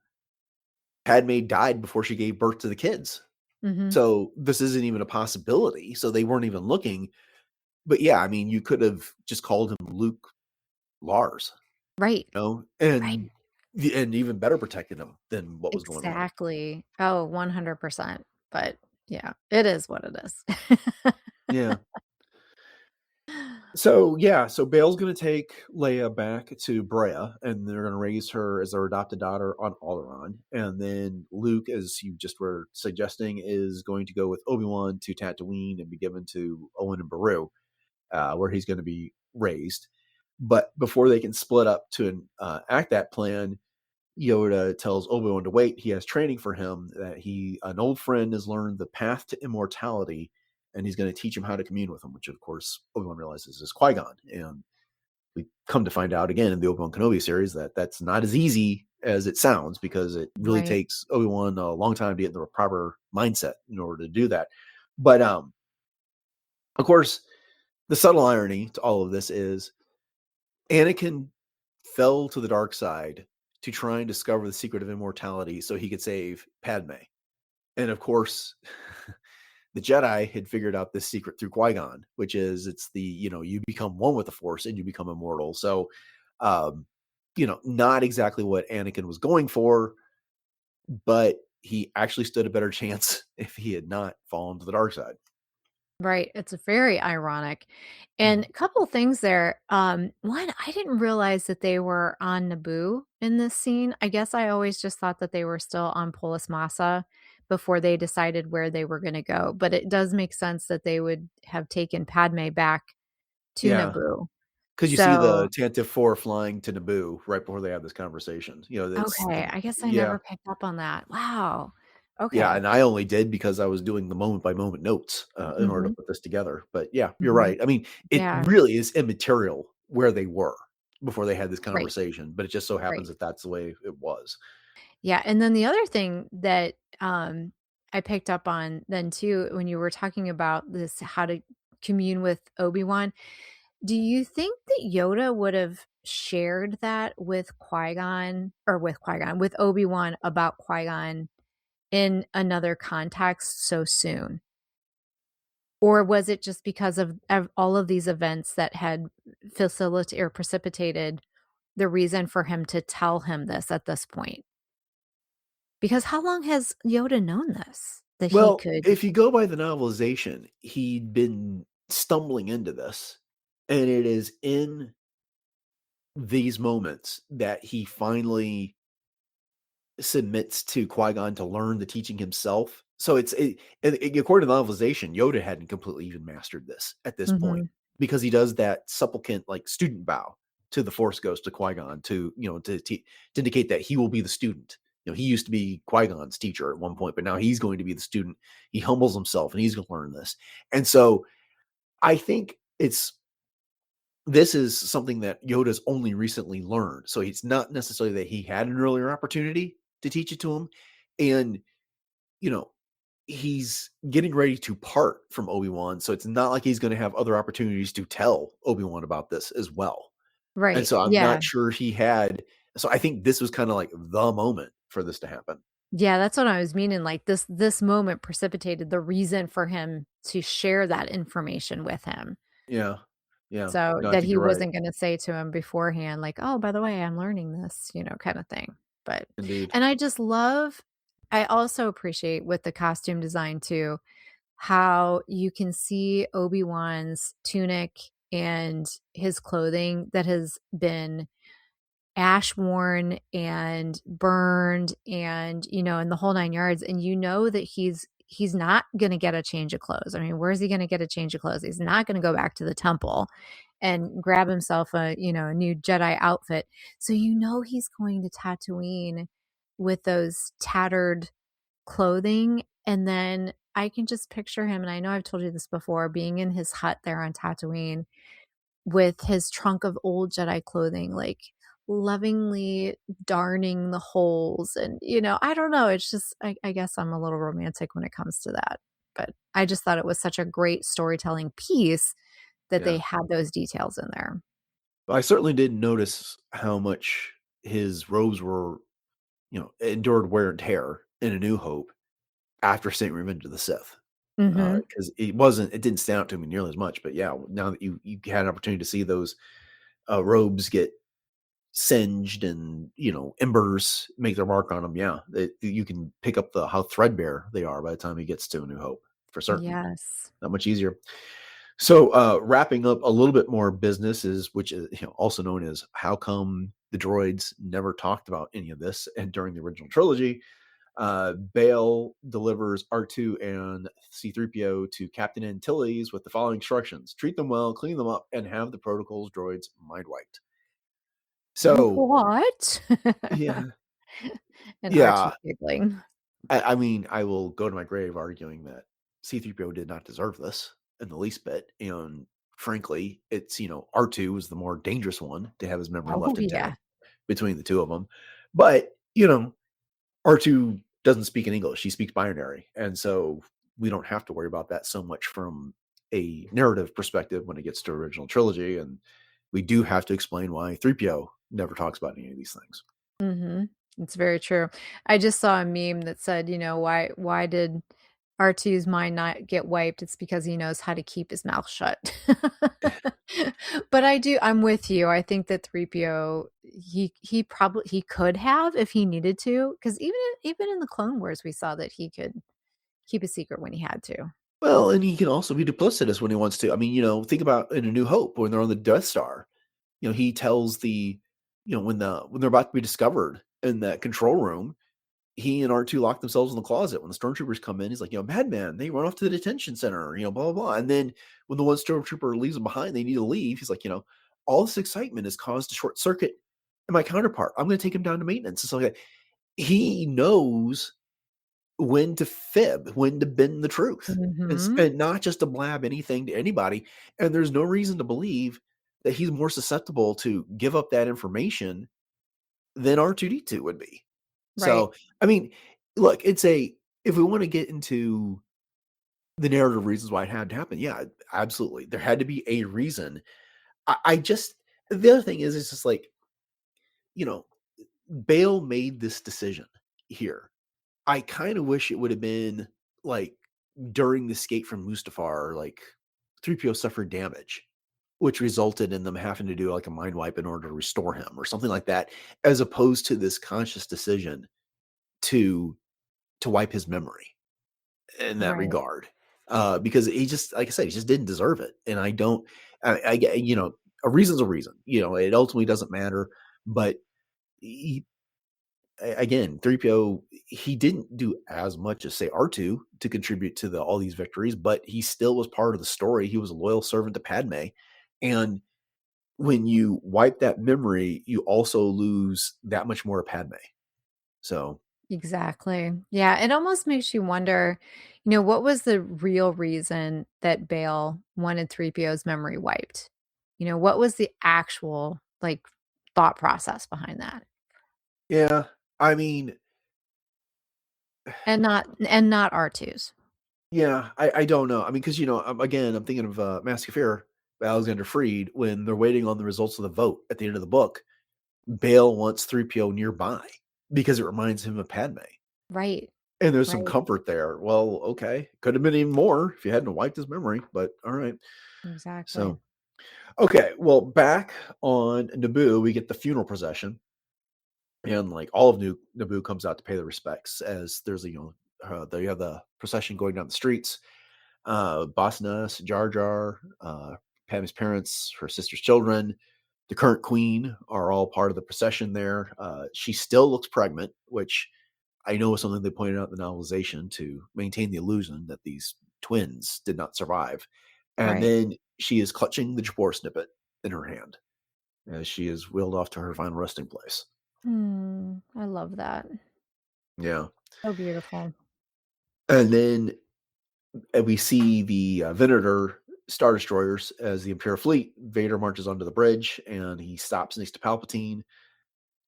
Padme died before she gave birth to the kids. Mhm. So this isn't even a possibility. So they weren't even looking. But yeah, I mean, you could have just called him Luke Lars, Right. Right. and even better protected him than what was going on. Exactly. Oh, 100%. But Yeah, it is what it is. Yeah. So Bale's going to take Leia back to Brea, and they're going to raise her as their adopted daughter on Alderaan. And then Luke, as you just were suggesting, is going to go with Obi-Wan to Tatooine and be given to Owen and Beru, where he's going to be raised. But before they can split up to act that plan, Yoda tells Obi-Wan to wait. He has training for him, that an old friend has learned the path to immortality, and he's going to teach him how to commune with him, which of course Obi-Wan realizes is Qui-Gon. And we come to find out again in the Obi-Wan Kenobi series that that's not as easy as it sounds, because it really Right. takes Obi-Wan a long time to get in the proper mindset in order to do that. But of course, the subtle irony to all of this is Anakin fell to the dark side to try and discover the secret of immortality so he could save Padme. And of course, the Jedi had figured out this secret through Qui-Gon, which is you become one with the Force and you become immortal. So, not exactly what Anakin was going for, but he actually stood a better chance if he had not fallen to the dark side. Right. It's very ironic. And a couple things there. One, I didn't realize that they were on Naboo in this scene. I guess I always just thought that they were still on Polis Massa before they decided where they were going to go. But it does make sense that they would have taken Padme back to Yeah. Naboo. Because you see the So, Tantive 4 flying to Naboo right before they have this conversation. okay, I guess I Yeah. never picked up on that. Wow. Yeah, Okay. and I only did because I was doing the moment by moment notes in order to Mhm. put this together. But yeah, you're Mhm. right. I mean, it Yeah. really is immaterial where they were before they had this Right. conversation, but it just so happens Right. that that's the way it was. Yeah, and then the other thing that, I picked up on then too, when you were talking about this, how to commune with Obi-Wan, do you think that Yoda would have shared that with with Obi-Wan about Qui-Gon in another context so soon? Or was it just because of all of these events that had facilitated or precipitated the reason for him to tell him this at this point? Because how long has Yoda known this? That he Well, could if you go by the novelization, he'd been stumbling into this, and it is in these moments that he finally submits to Qui-Gon to learn the teaching himself. So according to the novelization, Yoda hadn't completely even mastered this at this point, Mhm. because he does that supplicant, like, student bow to the Force Ghost, to Qui-Gon, to indicate that he will be the student. He used to be Qui-Gon's teacher at one point, but now he's going to be the student. He humbles himself and he's going to learn this. And so I think this is something that Yoda's only recently learned. So it's not necessarily that he had an earlier opportunity to teach it to him. And, you know, he's getting ready to part from Obi-Wan. So it's not like he's going to have other opportunities to tell Obi-Wan about this as well. And Right, so I'm yeah. not sure he had. So I think this was kind of like the moment for this to happen. Yeah, that's what I was meaning, like, this moment precipitated the reason for him to share that information with him. Yeah. Yeah. So, No, I that think he you're right. wasn't gonna say to him beforehand, like, "Oh, by the way, I'm learning this," kinda thing. But Indeed. and I also appreciate with the costume design too, how you can see Obi-Wan's tunic and his clothing that has been ash worn and burned and, in the whole 9 yards, and that he's not gonna get a change of clothes. I mean, where is he gonna get a change of clothes? He's not gonna go back to the temple and grab himself a new Jedi outfit. So he's going to Tatooine with those tattered clothing, and then I can just picture him, and I know I've told you this before, being in his hut there on Tatooine with his trunk of old Jedi clothing, like, lovingly darning the holes, and, I don't know, it's just I guess I'm a little romantic when it comes to that, but I just thought it was such a great storytelling piece that they Yeah. had those details in there. I certainly did notice how much his robes were, endured wear and tear in A New Hope after seeing Revenge of the Sith. Mhm. Because it didn't stand out to me nearly as much. But yeah, now that you had an opportunity to see those robes get singed and, embers make their mark on them, yeah, you can pick up how threadbare they are by the time he gets to A New Hope, for certain. Yes. Not much easier. So wrapping up a little bit more business which is also known as how come the droids never talked about any of this and during the original trilogy. Bail delivers R2 and C-3PO to Captain Antilles with the following instructions: treat them well, clean them up, and have the protocols droids mind wiped. So What? yeah, And yeah. R2 giggling. I mean, I will go to my grave arguing that C-3PO did not deserve this in the least bit. And frankly, it's, R2 was the more dangerous one to have his memory Oh, left yeah. intact between the two of them. But, R2 doesn't speak in English. He speaks binary. And so we don't have to worry about that so much from a narrative perspective when it gets to original trilogy. And we do have to explain why 3PO never talks about any of these things. Mhm. It's very true. I just saw a meme that said, why did R2's mind not get wiped? It's because he knows how to keep his mouth shut. But I'm with you. I think that 3PO, he could have if he needed to, because even in the Clone Wars, we saw that he could keep a secret when he had to. Well, and he can also be duplicitous when he wants to. I mean, think about in A New Hope when they're on the Death Star. He tells when they're about to be discovered in that control room, he and R2 lock themselves in the closet. When the stormtroopers come in, he's like, madman, they run off to the detention center, blah, blah, blah. And then when the one stormtrooper leaves them behind, they need to leave. He's like, all this excitement has caused a short circuit in my counterpart. I'm going to take him down to maintenance and stuff like that. He knows when to fib, when to bend the truth, Mhm. and not just to blab anything to anybody. And there's no reason to believe that he's more susceptible to give up that information than R2-D2 would be. Right. So, I mean, look, if we want to get into the narrative reasons why it had to happen, yeah, absolutely. There had to be a reason. I just, the other thing is, it's just like, you know, Bale made this decision here. I kind of wish it would have been like during the escape from Mustafar, like 3PO suffered damage, which resulted in them having to do like a mind wipe in order to restore him or something like that, as opposed to this conscious decision to wipe his memory in that Right. regard. Because he just, like I said, he just didn't deserve it. And I get, a reason's a reason, it ultimately doesn't matter. But again, 3PO, he didn't do as much as say R2 to contribute to all these victories, but he still was part of the story. He was a loyal servant to Padme. And when you wipe that memory, you also lose that much more of Padme. So Exactly. Yeah, it almost makes you wonder, what was the real reason that Bale wanted 3PO's memory wiped? What was the actual, like, thought process behind that? yeah, I mean, And not R2's. yeah, I don't know. I mean, because again, I'm thinking of Mask of Fear by Alexander Freed when they're waiting on the results of the vote at the end of the book. Bale wants 3PO nearby because it reminds him of Padme. Right. And there's some Right. comfort there. Well, okay. Could have been even more if you hadn't wiped his memory, but all right. Exactly. So, okay. Well, back on Naboo, we get the funeral procession. And like all of Naboo comes out to pay the respects as there's there you have the procession going down the streets. Boss Nass, Jar Jar, Padme's parents, her sister's children, the current queen are all part of the procession there. She still looks pregnant, which I know is something they pointed out in the novelization to maintain the illusion that these twins did not survive. And Right. then she is clutching the Jabor snippet in her hand as she is wheeled off to her final resting place. I love that. Yeah. So beautiful. And then we see the Venator Star Destroyers as the Imperial fleet. Vader marches onto the bridge and he stops next to Palpatine.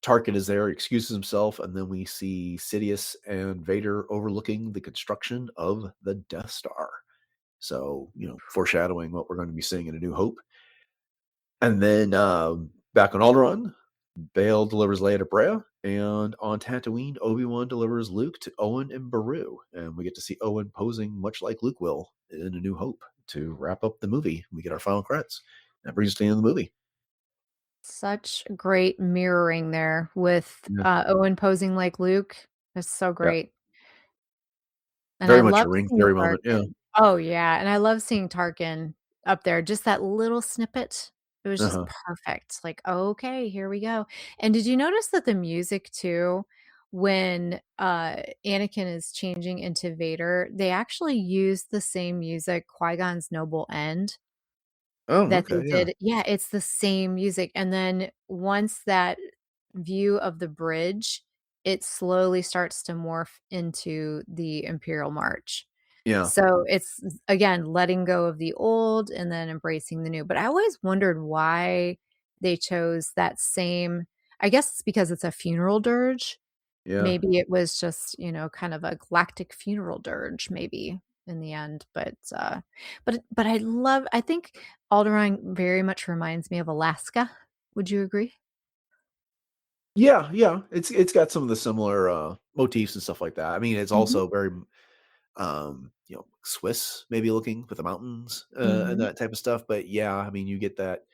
Tarkin is there, excuses himself, and then we see Sidious and Vader overlooking the construction of the Death Star. So, foreshadowing what we're going to be seeing in A New Hope. And then back on Alderaan, Bale delivers Leia to Brea, and on Tatooine, Obi-Wan delivers Luke to Owen and Beru, and we get to see Owen posing much like Luke will in A New Hope to wrap up the movie. We get our final credits. That brings us to the end of the movie. Such great mirroring there with, Yeah. Owen posing like Luke. It's so Yeah. great. And I Very much a love ring seeing theory moment. Yeah. Tarkin. Oh, yeah, and I love seeing Tarkin up there, just that little snippet. It was just Uh-huh. perfect, like, "Okay, here we go." And did you notice that the music too, when, Anakin is changing into Vader, they actually used the same music, Qui-Gon's Noble End, Oh, that they okay. Yeah. did. Yeah, it's the same music, and then once that view of the bridge, it slowly starts to morph into the Imperial March. Yeah. So it's again, letting go of the old and then embracing the new, but I always wondered why they chose that same. I guess it's because it's a funeral dirge. Yeah. Maybe it was just, kind of a galactic funeral dirge maybe in the end, but I think Alderaan very much reminds me of Alaska. Would you agree? Yeah. Yeah. It's got some of the similar motifs and stuff like that. I mean, it's Mhm. also very Swiss maybe looking with the mountains and Mhm. that type of stuff. But yeah, I mean, you get that,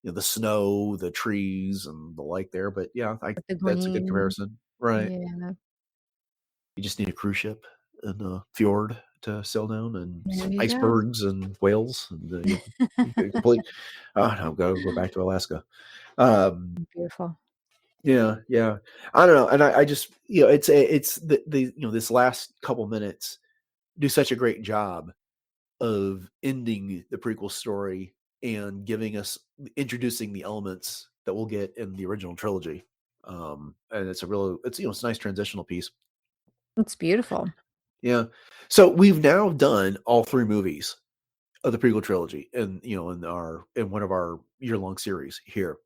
the snow, the trees, and the like there. But yeah, With the that's a good green. comparison, right? Yeah, You just need a cruise ship and a fjord to sail down, and there some you go. icebergs and whales, and you get complete. Oh no, go back to Alaska. Um, Beautiful. yeah, yeah. I don't know, and I just it's the this last couple minutes do such a great job of ending the prequel story and giving us introducing the elements that we'll get in the original trilogy. And it's a nice transitional piece. It's beautiful. Yeah. So we've now done all three movies of the prequel trilogy and in one of our year-long series here.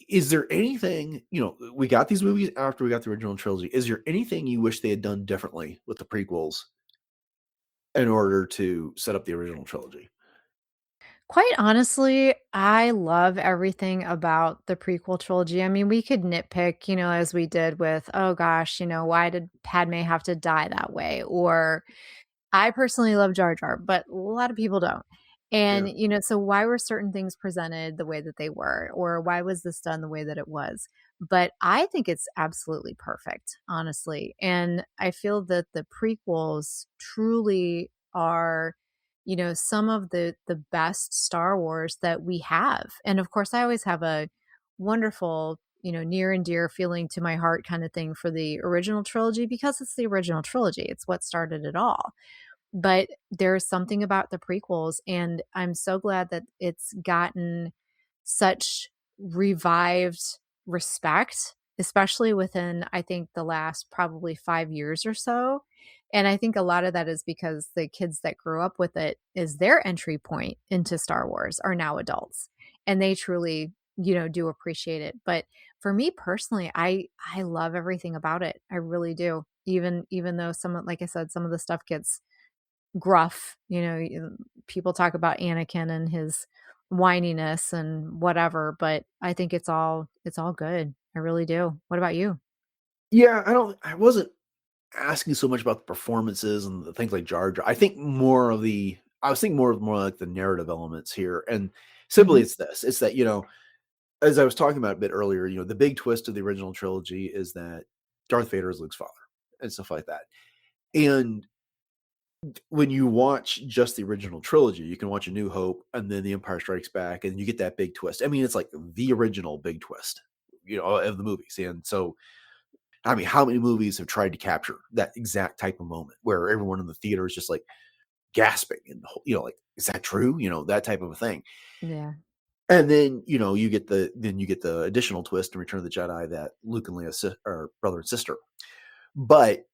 Is there anything, we got these movies after we got the original trilogy. Is there anything you wish they had done differently with the prequels in order to set up the original trilogy? Quite honestly, I love everything about the prequel trilogy. I mean, we could nitpick, as we did with, oh gosh, why did Padme have to die that way? Or I personally love Jar Jar, but a lot of people don't. Yeah. And, so why were certain things presented the way that they were? Or why was this done the way that it was? But I think it's absolutely perfect, honestly. And I feel that the prequels truly are, some of the best Star Wars that we have. And of course, I always have a wonderful, near and dear feeling to my heart kind of thing for the original trilogy because it's the original trilogy. It's what started it all. But there's something about the prequels, and I'm so glad that it's gotten such revived respect, especially within, I think, the last probably 5 years or so. And I think a lot of that is because the kids that grew up with it is their entry point into Star Wars are now adults, and they truly, do appreciate it. But for me personally, I love everything about it. I really do. Even though like I said, some of the stuff gets gruff, people talk about Anakin and his whininess and whatever, but I think it's all good. I really do. What about you? Yeah, I wasn't asking so much about the performances and the things like Jar Jar. I was thinking more like the narrative elements here. And simply Mhm. it's that, as I was talking about a bit earlier, the big twist of the original trilogy is that Darth Vader is Luke's father and stuff like that. And when you watch just the original trilogy, you can watch A New Hope and then The Empire Strikes Back, and you get that big twist. I mean, it's like the original big twist, of the movies. And so, I mean, how many movies have tried to capture that exact type of moment where everyone in the theater is just like gasping and, like, is that true? That type of a thing. Yeah. And then, you get the additional twist in Return of the Jedi that Luke and Leia are brother and sister. But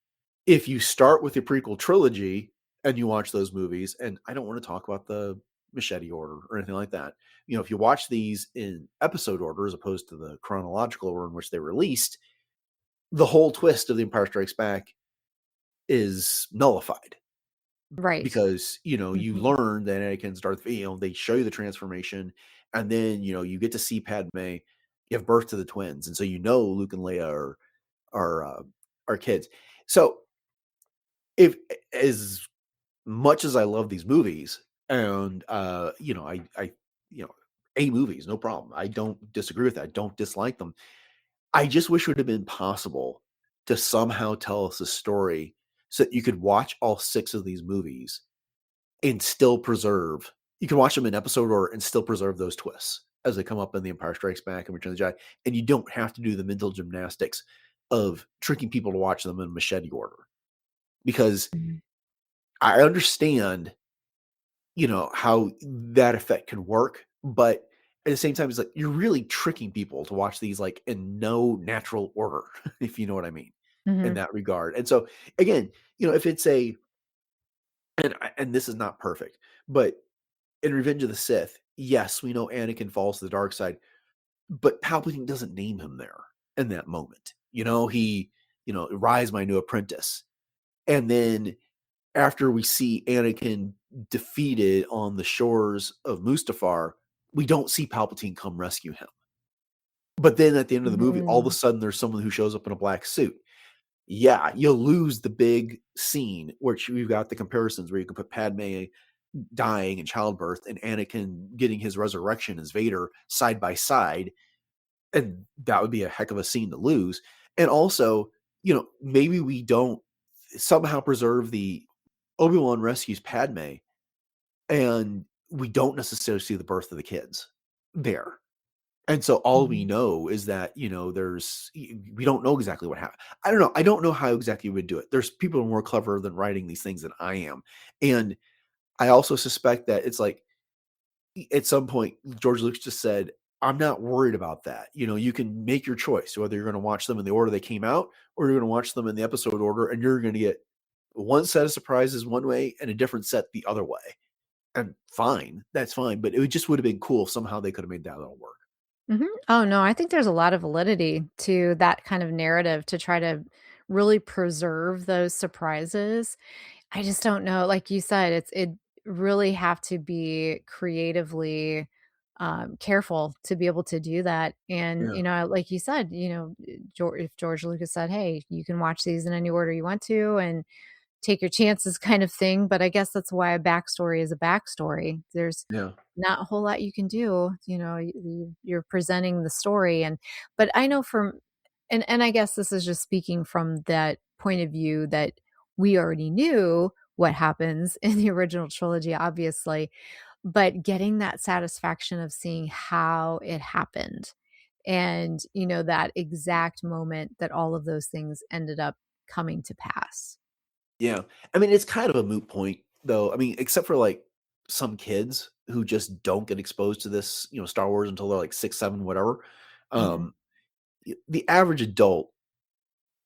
if you start with the prequel trilogy and you watch those movies, and I don't want to talk about the machete order or anything like that. If you watch these in episode order as opposed to the chronological order in which they were released, the whole twist of The Empire Strikes Back is nullified Right. because you Mhm. learn that Anakin's Darth Vader. They show you the transformation, and then you get to see Padme give birth to the twins, and so Luke and Leia are kids. So if as much as I love these movies, and I you know A movies, no problem. I don't disagree with that. I don't dislike them. I just wish it would have been possible to somehow tell us a story so that you could watch all 6 of these movies and still preserve. You can watch them in episode order and still preserve those twists as they come up in The Empire Strikes Back and Return of the Jedi. And you don't have to do the mental gymnastics of tricking people to watch them in machete order. Because I understand, how that effect can work, but at the same time, it's like you're really tricking people to watch these like in no natural order, if you know what I mean, in Mhm. that regard. And so again, if it's and this is not perfect, but in Revenge of the Sith, yes, we know Anakin falls to the dark side, but Palpatine doesn't name him there in that moment. He, rise my new apprentice. And then after we see Anakin defeated on the shores of Mustafar, we don't see Palpatine come rescue him. But then at the end of the movie, all of a Mm. sudden there's someone who shows up in a black suit. Yeah, you'll lose the big scene where you've got the comparisons where you can put Padme dying in childbirth and Anakin getting his resurrection as Vader side by side. And that would be a heck of a scene to lose. And also, maybe we don't somehow preserve the Obi-Wan rescues Padme and we don't necessarily see the birth of the kids there. And so all we Mhm. know is that, we don't know exactly what happened. I don't know. I don't know how exactly we would do it. There's people who are more clever than writing these things than I am. And I also suspect that it's like at some point, George Lucas just said, I'm not worried about that. You can make your choice whether you're going to watch them in the order they came out or you're going to watch them in the episode order and you're going to get one set of surprises one way and a different set the other way. And fine, that's fine. But it just would have been cool if somehow they could have made that all work. Mhm. Oh, no, I think there's a lot of validity to that kind of narrative to try to really preserve those surprises. I just don't know, like you said, it really have to be creatively, careful to be able to do that, and, Yeah. like you said, if George Lucas said, "Hey, you can watch these in any order you want to, and take your chances," kind of thing, but I guess that's why a backstory is a backstory. There's Yeah. not a whole lot you can do, you're presenting the story, but I know from and I guess this is just speaking from that point of view that we already knew what happens in the original trilogy, obviously, but getting that satisfaction of seeing how it happened and, that exact moment that all of those things ended up coming to pass. Yeah. I mean, it's kind of a moot point, though. I mean, except for like some kids who just don't get exposed to this, Star Wars until they're like 6, 7, whatever. Mhm. Um, the average adult,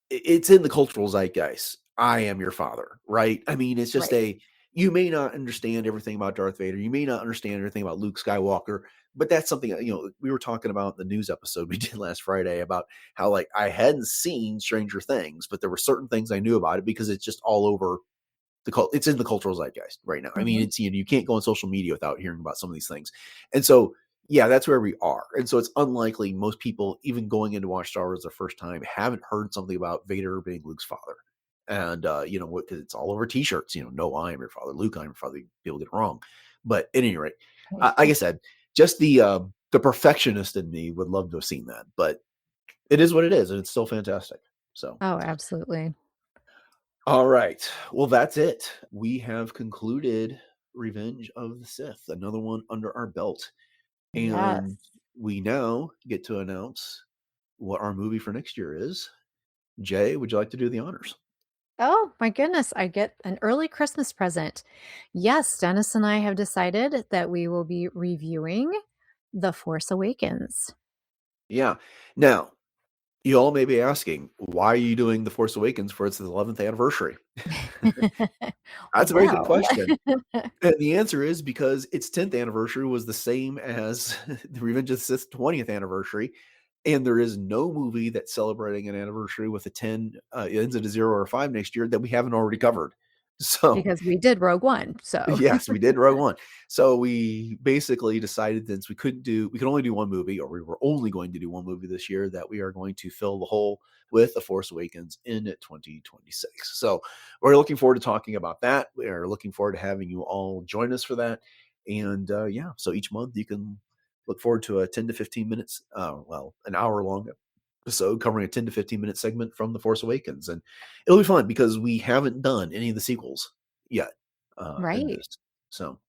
it's in the cultural zeitgeist. I am your father, right? I mean, it's just Right. you may not understand everything about Darth Vader. You may not understand everything about Luke Skywalker, but that's something that, we were talking about in the news episode we did last Friday about how like I hadn't seen Stranger Things, but there were certain things I knew about it because it's just all over it's in the cultural zeitgeist right now. I mean, Mhm. it's you can't go on social media without hearing about some of these things. And so yeah, that's where we are. And so it's unlikely most people even going in to watch Star Wars the first time haven't heard something about Vader being Luke's father. And what, because it's all over t-shirts, no, I am your father, Luke, I am your father. People get it wrong. But at any rate, like I said, just the perfectionist in me would love to have seen that, but it is what it is, and it's still fantastic. So Oh, absolutely. all right. Well, that's it. We have concluded Revenge of the Sith, another one under our belt. And Yes. we now get to announce what our movie for next year is. Jay, would you like to do the honors? Oh my goodness, I get an early Christmas present. Yes, Dennis and I have decided that we will be reviewing The Force Awakens. Yeah. Now, you all may be asking, why are you doing The Force Awakens for its 11th anniversary? That's a very good Well, question. And the answer is because its 10th anniversary was the same as the Revenge of the Sith 20th anniversary. And there is no movie that's celebrating an anniversary with a 10, ends at a 0 or a 5 next year that we haven't already covered. So because we did Rogue One, so yes, we did Rogue One. So we basically decided since we could only do one movie, or we were only going to do one movie this year, that we are going to fill the hole with The Force Awakens in 2026. So we're looking forward to talking about that. We are looking forward to having you all join us for that. And yeah, so each month you can look forward to a 10 to 15 minutes, an hour long episode covering a 10 to 15 minute segment from The Force Awakens. And it'll be fun because we haven't done any of the sequels yet. Right. So,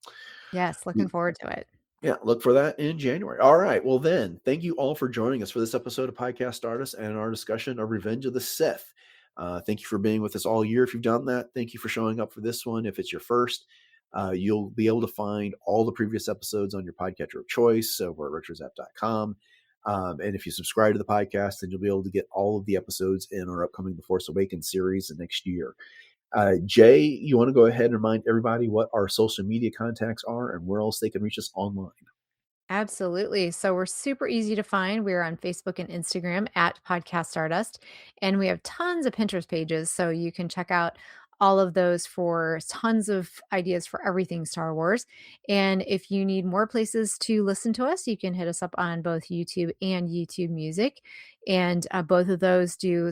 yes, looking forward to it. Yeah, look for that in January. All right. Well, then, thank you all for joining us for this episode of Podcast Stardust and our discussion of Revenge of the Sith. Thank you for being with us all year if you've done that. Thank you for showing up for this one. If it's your first, you'll be able to find all the previous episodes on your podcatcher of choice over at retrozapp.com. And if you subscribe to the podcast, then you'll be able to get all of the episodes in our upcoming The Force Awakens series next year. Jay, you want to go ahead and remind everybody what our social media contacts are and where else they can reach us online? Absolutely. So we're super easy to find. We're on Facebook and Instagram at Podcast Stardust, and we have tons of Pinterest pages. So you can check out all of those for tons of ideas for everything Star Wars. And if you need more places to listen to us, you can hit us up on both YouTube and YouTube Music. And both of those do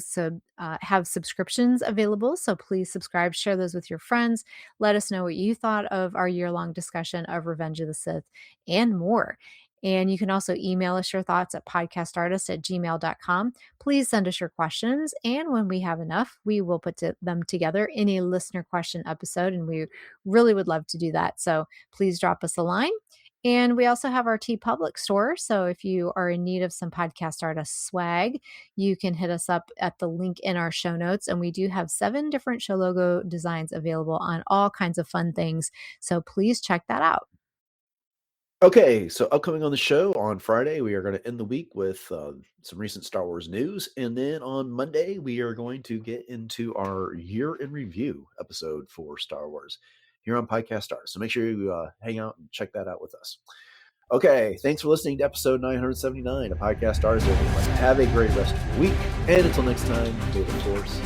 have subscriptions available. So please subscribe, share those with your friends. Let us know what you thought of our year-long discussion of Revenge of the Sith and more. And you can also email us your thoughts at podcaststardust@gmail.com. Please send us your questions. And when we have enough, we will put them together in a listener question episode. And we really would love to do that. So please drop us a line. And we also have our TeePublic store. So if you are in need of some Podcast Stardust swag, you can hit us up at the link in our show notes. And we do have 7 different show logo designs available on all kinds of fun things. So please check that out. Okay, so upcoming on the show on Friday, we are going to end the week with some recent Star Wars news. And then on Monday, we are going to get into our year in review episode for Star Wars here on Podcast Stars. So make sure you hang out and check that out with us. Okay, thanks for listening to episode 979 of Podcast Stars. Everyone, have a great rest of the week. And until next time, may the Force